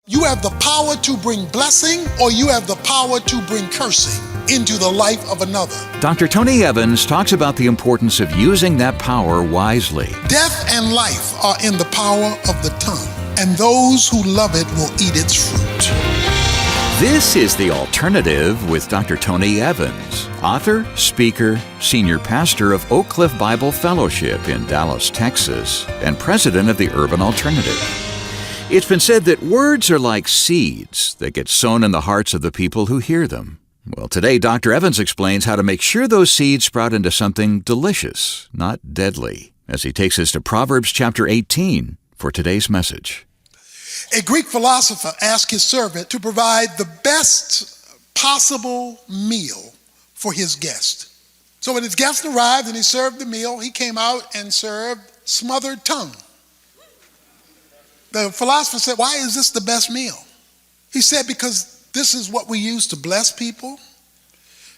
You have the power to bring blessing, or you have the power to bring cursing into the life of another. Dr. Tony Evans talks about the importance of using that power wisely. Death and life are in the power of the tongue, and those who love it will eat its fruit. This is The Alternative with Dr. Tony Evans, author, speaker, senior pastor of Oak Cliff Bible Fellowship in Dallas, Texas, and president of the Urban Alternative. It's been said that words are like seeds that get sown in the hearts of the people who hear them. Well, today, Dr. Evans explains how to make sure those seeds sprout into something delicious, not deadly, as he takes us to Proverbs chapter 18 for today's message. A Greek philosopher asked his servant to provide the best possible meal for his guest. So when his guest arrived and he served the meal, he came out and served smothered tongue. The philosopher said, "Why is this the best meal?" He said, "Because this is what we use to bless people,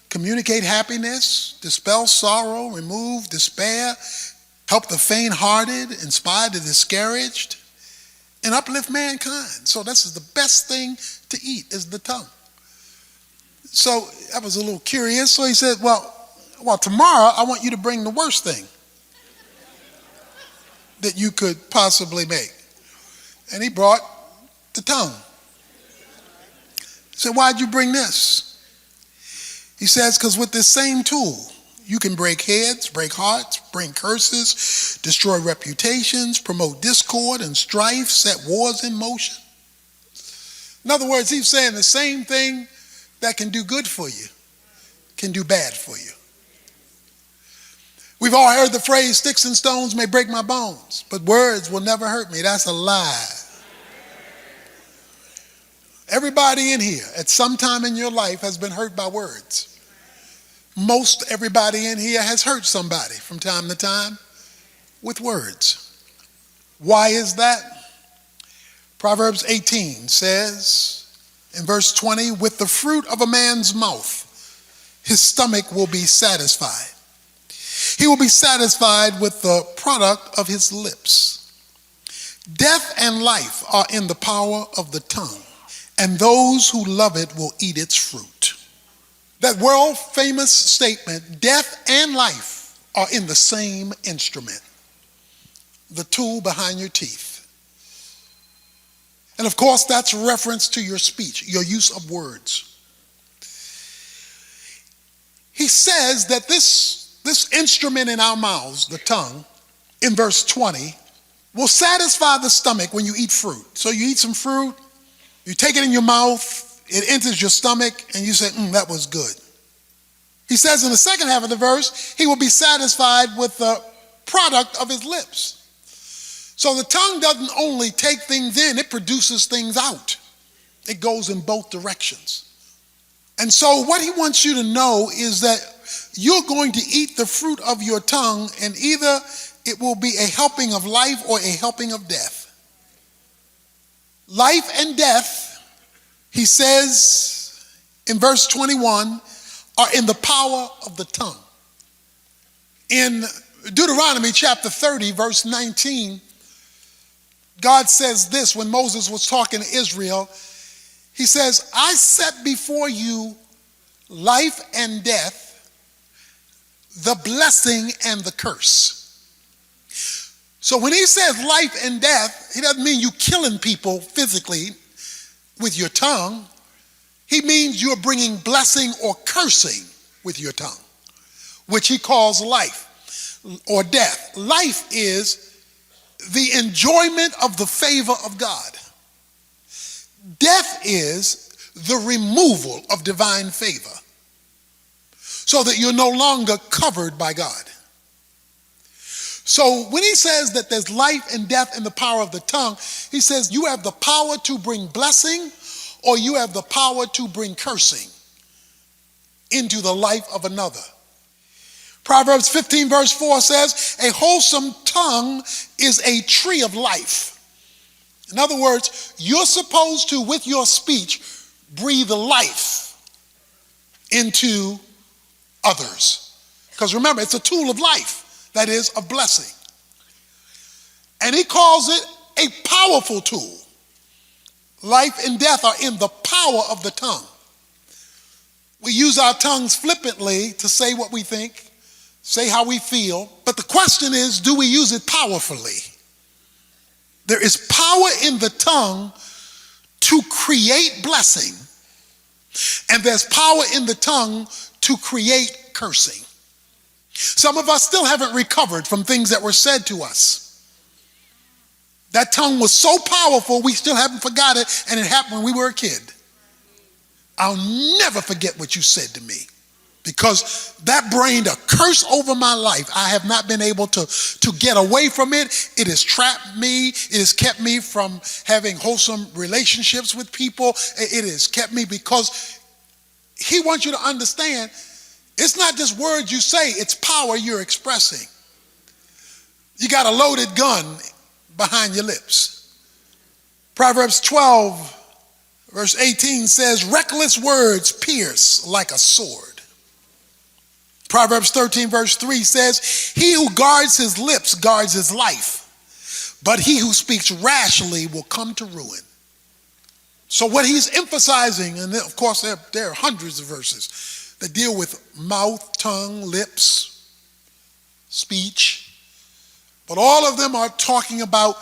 communicate happiness, dispel sorrow, remove despair, help the faint-hearted, inspire the discouraged, and uplift mankind. So this is the best thing to eat, is the tongue." So I was a little curious. So he said, well, tomorrow I want you to bring the worst thing that you could possibly make. And he brought the tongue. He said, "Why'd you bring this?" He says, "Because with this same tool, you can break heads, break hearts, bring curses, destroy reputations, promote discord and strife, set wars in motion." In other words, he's saying the same thing that can do good for you can do bad for you. We've all heard the phrase, "Sticks and stones may break my bones, but words will never hurt me." That's a lie. Everybody in here at some time in your life has been hurt by words. Most everybody in here has hurt somebody from time to time with words. Why is that? Proverbs 18 says in verse 20, "With the fruit of a man's mouth, his stomach will be satisfied. He will be satisfied with the product of his lips. Death and life are in the power of the tongue, and those who love it will eat its fruit." That world famous statement, death and life are in the same instrument, the tool behind your teeth. And of course, that's a reference to your speech, your use of words. He says that this instrument in our mouths, the tongue, in verse 20, will satisfy the stomach when you eat fruit. So you eat some fruit, you take it in your mouth, it enters your stomach, and you say, that was good. He says in the second half of the verse, he will be satisfied with the product of his lips. So the tongue doesn't only take things in, it produces things out. It goes in both directions. And so what he wants you to know is that you're going to eat the fruit of your tongue, and either it will be a helping of life or a helping of death. Life and death, he says in verse 21, are in the power of the tongue. In Deuteronomy chapter 30, verse 19, God says this when Moses was talking to Israel. He says, "I set before you life and death, the blessing and the curse." So when he says life and death, he doesn't mean you killing people physically with your tongue. He means you're bringing blessing or cursing with your tongue, which he calls life or death. Life is the enjoyment of the favor of God. Death is the removal of divine favor, so that you're no longer covered by God. So when he says that there's life and death in the power of the tongue, he says you have the power to bring blessing, or you have the power to bring cursing into the life of another. Proverbs 15 verse 4 says, "A wholesome tongue is a tree of life." In other words, you're supposed to, with your speech, breathe life into others. Because remember, it's a tool of life, that is, of blessing. And he calls it a powerful tool. Life and death are in the power of the tongue. We use our tongues flippantly to say what we think, say how we feel, but the question is, do we use it powerfully? There is power in the tongue to create blessing, and there's power in the tongue to create cursing. Some of us still haven't recovered from things that were said to us. That tongue was so powerful, we still haven't forgot it, and it happened when we were a kid. I'll never forget what you said to me, because that brained a curse over my life. I have not been able to get away from it. It has trapped me. It has kept me from having wholesome relationships with people. It has kept me, because he wants you to understand, it's not just words you say, it's power you're expressing. You got a loaded gun behind your lips. Proverbs 12, verse 18 says, reckless words pierce like a sword. Proverbs 13, verse 3 says, he who guards his lips guards his life, but he who speaks rashly will come to ruin. So what he's emphasizing, and of course there are hundreds of verses that deal with mouth, tongue, lips, speech, but all of them are talking about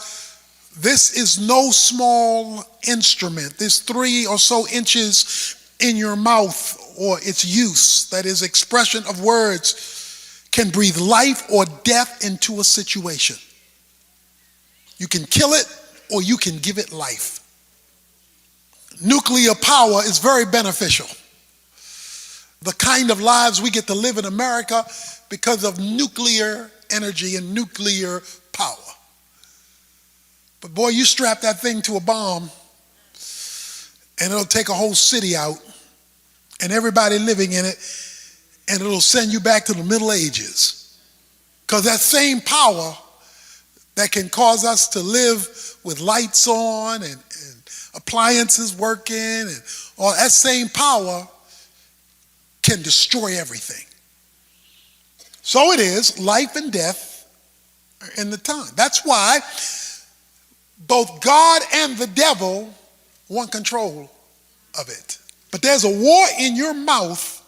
this is no small instrument. This 3 or so inches in your mouth, or its use, that is expression of words, can breathe life or death into a situation. You can kill it or you can give it life. Nuclear power is very beneficial. The kind of lives we get to live in America because of nuclear energy and nuclear power. But boy, you strap that thing to a bomb and it'll take a whole city out and everybody living in it, and it'll send you back to the Middle Ages. Because that same power that can cause us to live with lights on and appliances working and all that same power can destroy everything. So it is, life and death are in the tongue. That's why both God and the devil want control of it. But there's a war in your mouth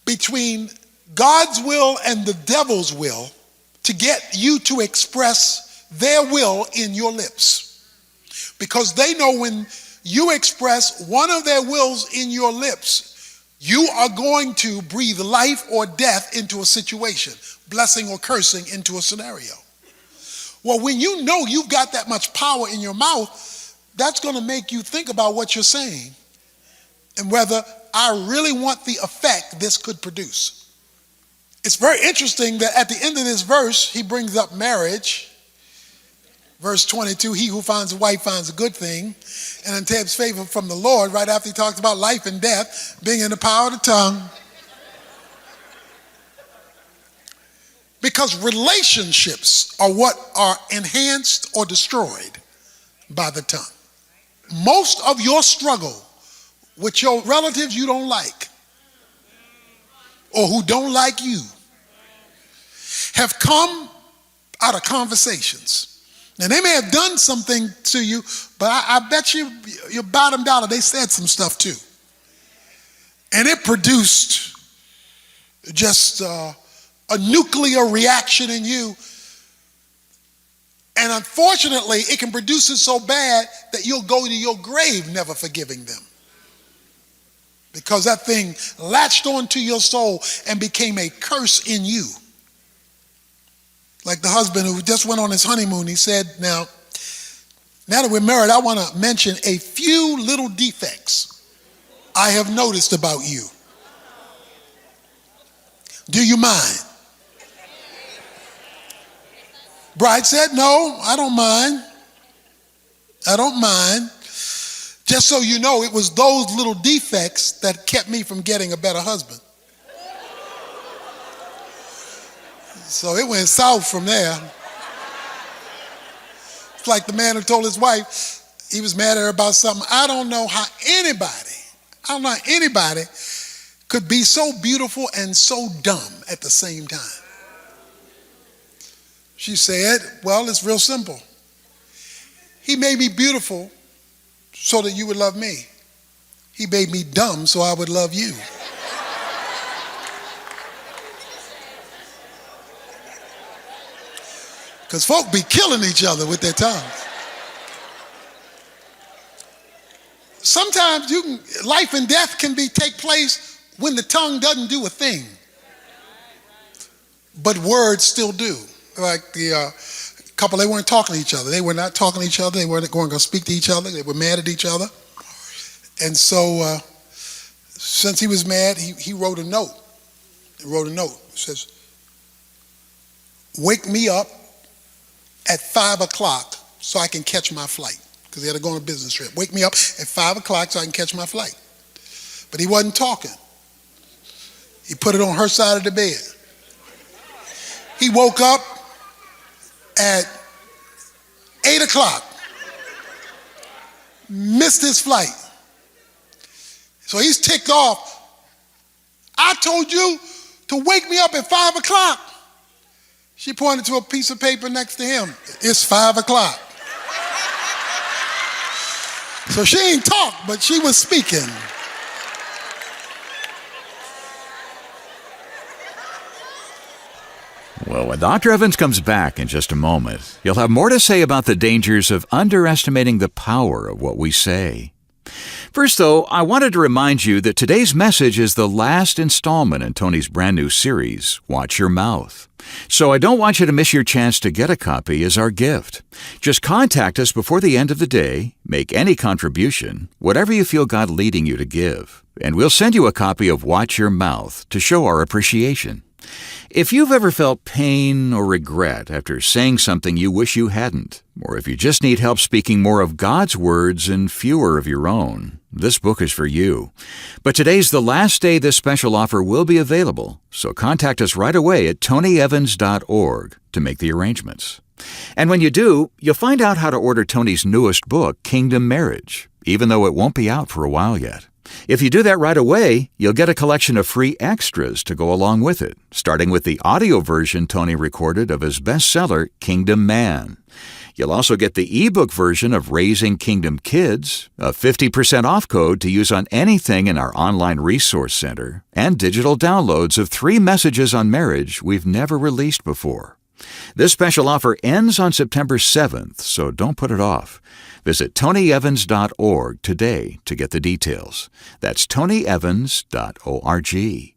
between God's will and the devil's will to get you to express their will in your lips. Because they know when you express one of their wills in your lips, you are going to breathe life or death into a situation, blessing or cursing into a scenario. Well, when you know you've got that much power in your mouth, that's going to make you think about what you're saying and whether I really want the effect this could produce. It's very interesting that at the end of this verse, he brings up marriage. Verse 22, he who finds a wife finds a good thing and obtains favor from the Lord, right after he talks about life and death being in the power of the tongue. Because relationships are what are enhanced or destroyed by the tongue. Most of your struggle with your relatives you don't like or who don't like you have come out of conversations. Now, they may have done something to you, but I bet you your bottom dollar, they said some stuff too. And it produced just a nuclear reaction in you. And unfortunately, it can produce it so bad that you'll go to your grave never forgiving them. Because that thing latched onto your soul and became a curse in you. Like the husband who just went on his honeymoon, he said, now that we're married, I want to mention a few little defects I have noticed about you. Do you mind? Bride said, no, I don't mind. I don't mind. Just so you know, it was those little defects that kept me from getting a better husband. So it went south from there. It's like the man who told his wife he was mad at her about something. I don't know how anybody could be so beautiful and so dumb at the same time. She said, well, it's real simple. He made me beautiful so that you would love me. He made me dumb so I would love you. Because folk be killing each other with their tongues. Sometimes life and death can take place when the tongue doesn't do a thing. But words still do. Like the couple, they weren't talking to each other. They were not talking to each other. They weren't going to speak to each other. They were mad at each other. And so since he was mad, he wrote a note. He wrote a note. It says, wake me up at 5 o'clock so I can catch my flight. Because they had to go on a business trip. Wake me up at 5 o'clock so I can catch my flight. But he wasn't talking. He put it on her side of the bed. He woke up at 8 o'clock. Missed his flight. So he's ticked off. I told you to wake me up at 5 o'clock. She pointed to a piece of paper next to him. It's 5 o'clock. So she ain't talked, but she was speaking. Well, when Dr. Evans comes back in just a moment, he'll have more to say about the dangers of underestimating the power of what we say. First, though, I wanted to remind you that today's message is the last installment in Tony's brand new series, Watch Your Mouth. So I don't want you to miss your chance to get a copy as our gift. Just contact us before the end of the day, make any contribution, whatever you feel God leading you to give, and we'll send you a copy of Watch Your Mouth to show our appreciation. If you've ever felt pain or regret after saying something you wish you hadn't, or if you just need help speaking more of God's words and fewer of your own, this book is for you. But today's the last day this special offer will be available, so contact us right away at tonyevans.org to make the arrangements. And when you do, you'll find out how to order Tony's newest book, Kingdom Marriage, even though it won't be out for a while yet. If you do that right away, you'll get a collection of free extras to go along with it, starting with the audio version Tony recorded of his bestseller, Kingdom Man. You'll also get the ebook version of Raising Kingdom Kids, a 50% off code to use on anything in our online resource center, and digital downloads of 3 messages on marriage we've never released before. This special offer ends on September 7th, so don't put it off. Visit tonyevans.org today to get the details. That's tonyevans.org.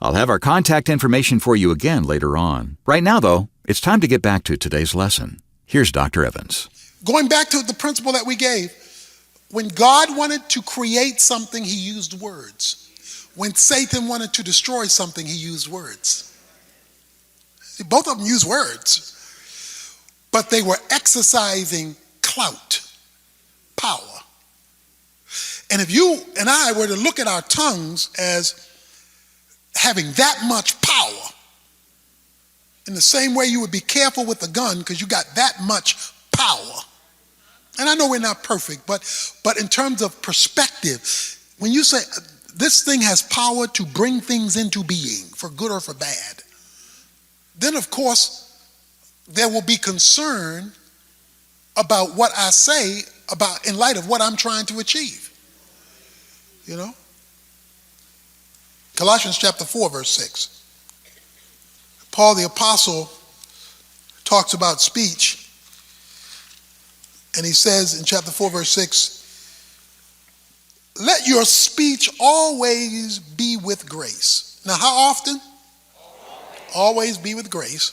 I'll have our contact information for you again later on. Right now, though, it's time to get back to today's lesson. Here's Dr. Evans. Going back to the principle that we gave, when God wanted to create something, he used words. When Satan wanted to destroy something, he used words. Both of them used words, but they were exercising clout, power. And if you and I were to look at our tongues as having that much power, in the same way you would be careful with a gun because you got that much power. And I know we're not perfect, but in terms of perspective, when you say this thing has power to bring things into being for good or for bad, then of course there will be concern about what I say about in light of what I'm trying to achieve. You know? Colossians chapter 4, verse 6. Paul the apostle talks about speech, and he says in chapter 4, verse 6, let your speech always be with grace. Now, how often? Always be with grace.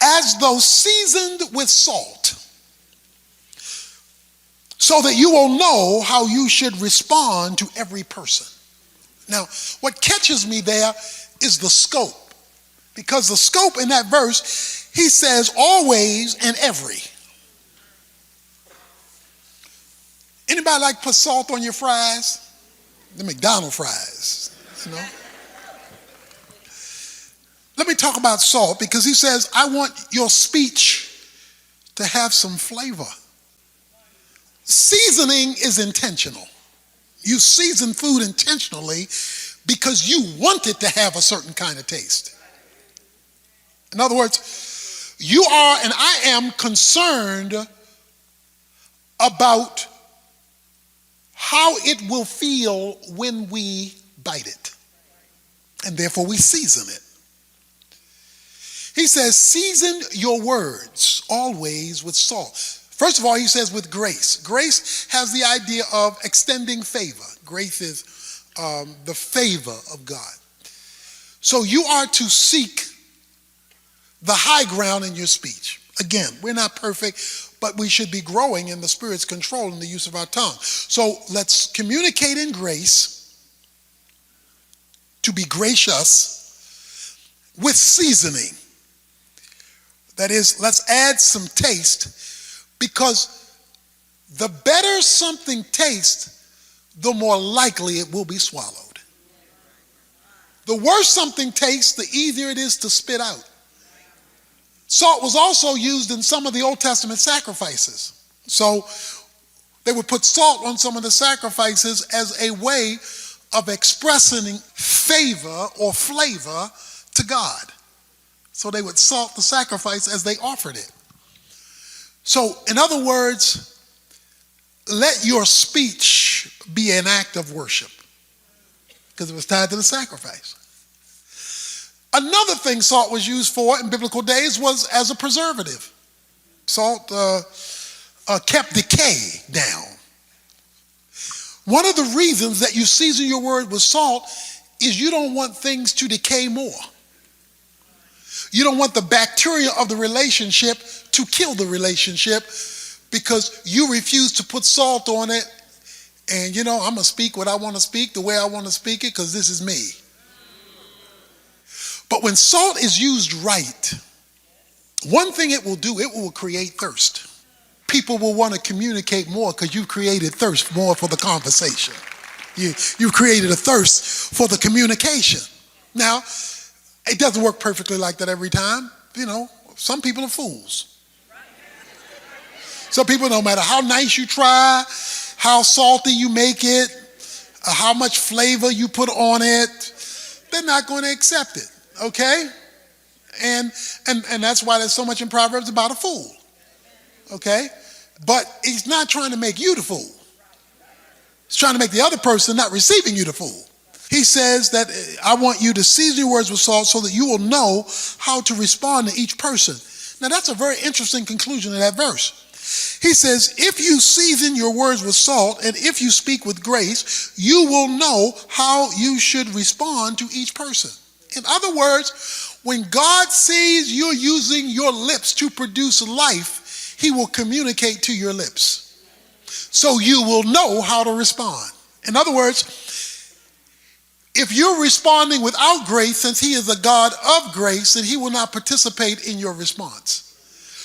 As though seasoned with salt, so that you will know how you should respond to every person. Now, what catches me there is the scope. Because the scope in that verse, he says always and every. Anybody like to put salt on your fries? The McDonald's fries, you know? Let me talk about salt because he says, I want your speech to have some flavor. Seasoning is intentional. You season food intentionally because you want it to have a certain kind of taste. In other words, you are and I am concerned about how it will feel when we bite it. And therefore we season it. He says, season your words always with salt. First of all, he says with grace. Grace has the idea of extending favor. Grace is the favor of God. So you are to seek the high ground in your speech. Again, we're not perfect, but we should be growing in the Spirit's control in the use of our tongue. So let's communicate in grace, to be gracious, with seasoning. That is, let's add some taste, because the better something tastes, the more likely it will be swallowed. The worse something tastes, the easier it is to spit out. Salt was also used in some of the Old Testament sacrifices. So they would put salt on some of the sacrifices as a way of expressing favor or flavor to God. So they would salt the sacrifice as they offered it. So, in other words, let your speech be an act of worship, because it was tied to the sacrifice. Another thing salt was used for in biblical days was as a preservative. Salt kept decay down. One of the reasons that you season your word with salt is you don't want things to decay more. You don't want the bacteria of the relationship to kill the relationship because you refuse to put salt on it. And I'm going to speak what I want to speak the way I want to speak it because this is me. But when salt is used right, one thing it will do, it will create thirst. People will want to communicate more because you've created thirst more for the conversation. You've created a thirst for the communication. Now, it doesn't work perfectly like that every time. Some people are fools. Some people, no matter how nice you try, how salty you make it, how much flavor you put on it, they're not going to accept it. Okay? And that's why there's so much in Proverbs about a fool. Okay? But he's not trying to make you the fool. He's trying to make the other person not receiving you the fool. He says that I want you to season your words with salt so that you will know how to respond to each person. Now that's a very interesting conclusion of that verse. He says, if you season your words with salt and if you speak with grace, you will know how you should respond to each person. In other words, when God sees you're using your lips to produce life, he will communicate to your lips. So you will know how to respond. In other words, if you're responding without grace, since he is a God of grace, then he will not participate in your response.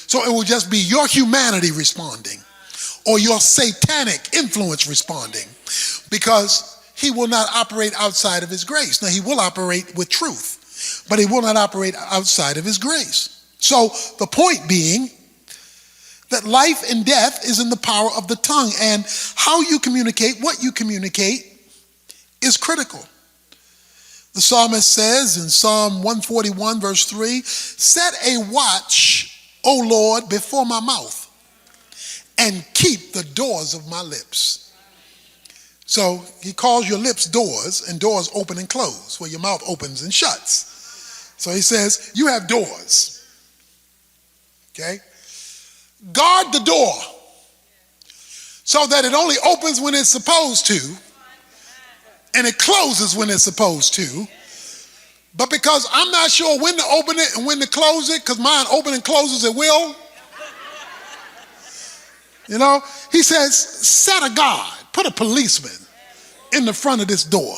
So it will just be your humanity responding or your satanic influence responding, because he will not operate outside of his grace. Now, he will operate with truth, but he will not operate outside of his grace. So the point being that life and death is in the power of the tongue, and how you communicate, what you communicate, is critical. The psalmist says in Psalm 141, verse 3, set a watch, O Lord, before my mouth, and keep the doors of my lips. So he calls your lips doors, and doors open and close, where your mouth opens and shuts. So he says, you have doors. Okay? Guard the door so that it only opens when it's supposed to, and it closes when it's supposed to. But because I'm not sure when to open it and when to close it, because mine open and closes at will, he says, set a guard, put a policeman in the front of this door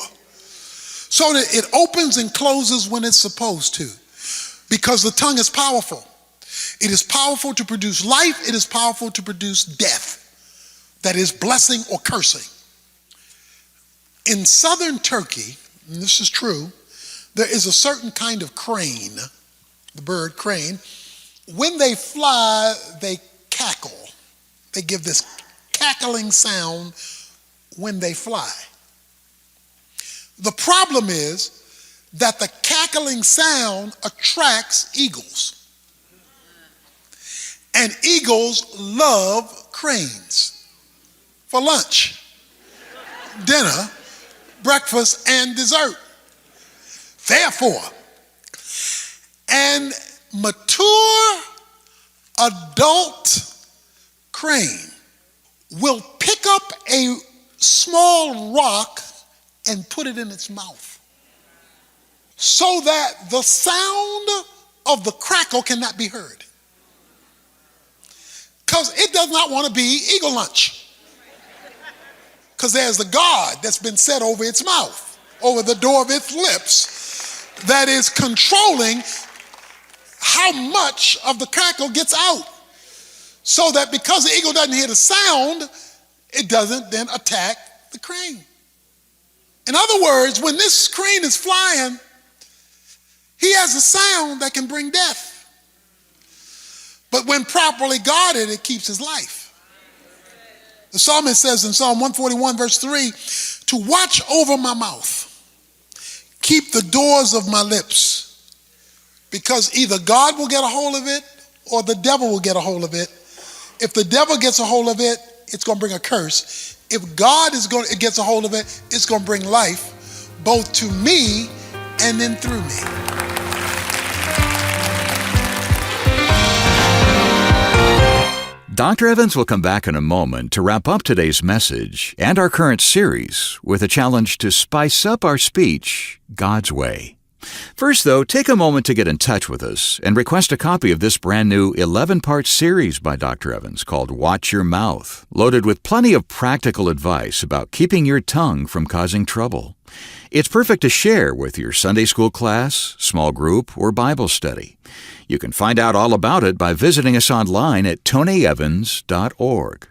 so that it opens and closes when it's supposed to. Because the tongue is powerful. It is powerful to produce life. It is powerful to produce death. That is blessing or cursing. In southern Turkey, and this is true, there is a certain kind of crane, the bird crane. When they fly, they cackle. They give this cackling sound when they fly. The problem is that the cackling sound attracts eagles. And eagles love cranes for lunch. dinner, breakfast, and dessert. Therefore, an mature adult crane will pick up a small rock and put it in its mouth so that the sound of the crackle cannot be heard. Because it does not want to be eagle lunch. Because there's a guard that's been set over its mouth, over the door of its lips, that is controlling how much of the crackle gets out. So that because the eagle doesn't hear the sound, it doesn't then attack the crane. In other words, when this crane is flying, he has a sound that can bring death. But when properly guarded, it keeps his life. The psalmist says in Psalm 141, verse 3, to watch over my mouth, keep the doors of my lips, because either God will get a hold of it or the devil will get a hold of it. If the devil gets a hold of it, it's going to bring a curse. If God gets a hold of it, it's going to bring life, both to me and then through me. Dr. Evans will come back in a moment to wrap up today's message and our current series with a challenge to spice up our speech God's way. First, though, take a moment to get in touch with us and request a copy of this brand new 11-part series by Dr. Evans called Watch Your Mouth, loaded with plenty of practical advice about keeping your tongue from causing trouble. It's perfect to share with your Sunday school class, small group, or Bible study. You can find out all about it by visiting us online at tonyevans.org.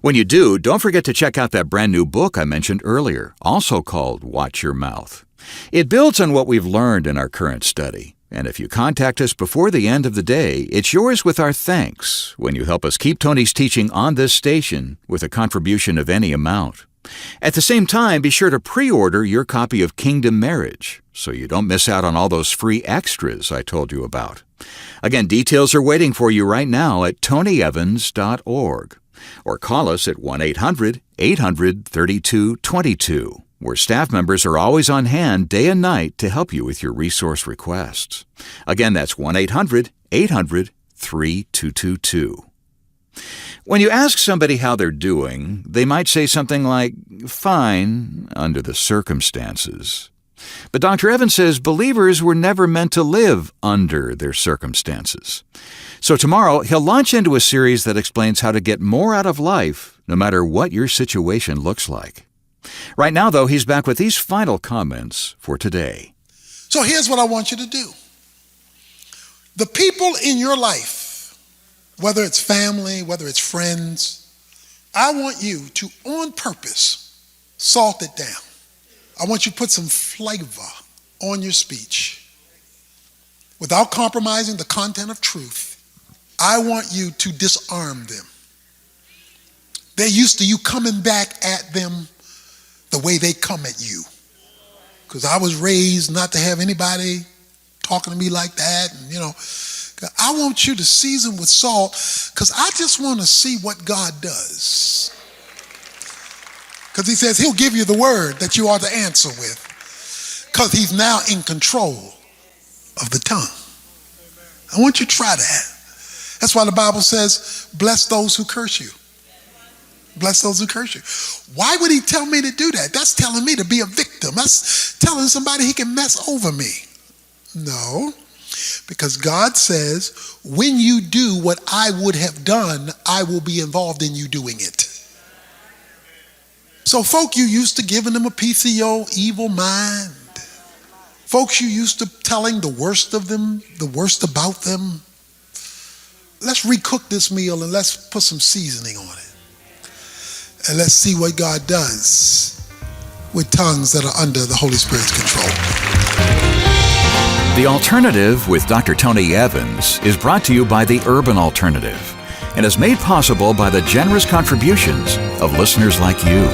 When you do, don't forget to check out that brand new book I mentioned earlier, also called Watch Your Mouth. It builds on what we've learned in our current study, and if you contact us before the end of the day, it's yours with our thanks when you help us keep Tony's teaching on this station with a contribution of any amount. At the same time, be sure to pre-order your copy of Kingdom Marriage so you don't miss out on all those free extras I told you about. Again, details are waiting for you right now at tonyevans.org, or call us at 1-800-800-3222. where staff members are always on hand day and night to help you with your resource requests. Again, that's 1-800-800-3222. When you ask somebody how they're doing, they might say something like, fine, under the circumstances. But Dr. Evans says believers were never meant to live under their circumstances. So tomorrow, he'll launch into a series that explains how to get more out of life, no matter what your situation looks like. Right now, though, he's back with these final comments for today. So here's what I want you to do. The people in your life, whether it's family, whether it's friends, I want you to, on purpose, salt it down. I want you to put some flavor on your speech. Without compromising the content of truth, I want you to disarm them. They're used to you coming back at them the way they come at you. Because I was raised not to have anybody talking to me like that. And, I want you to season with salt because I just want to see what God does. Because he says he'll give you the word that you ought to answer with. Because he's now in control of the tongue. I want you to try that. That's why the Bible says, bless those who curse you. Bless those who curse you. Why would he tell me to do that? That's telling me to be a victim. That's telling somebody he can mess over me. No, because God says, when you do what I would have done, I will be involved in you doing it. So folk you used to giving them a piece of your evil mind. Folks you used to telling the worst of them, the worst about them. Let's recook this meal and let's put some seasoning on it. And let's see what God does with tongues that are under the Holy Spirit's control. The Alternative with Dr. Tony Evans is brought to you by the Urban Alternative and is made possible by the generous contributions of listeners like you.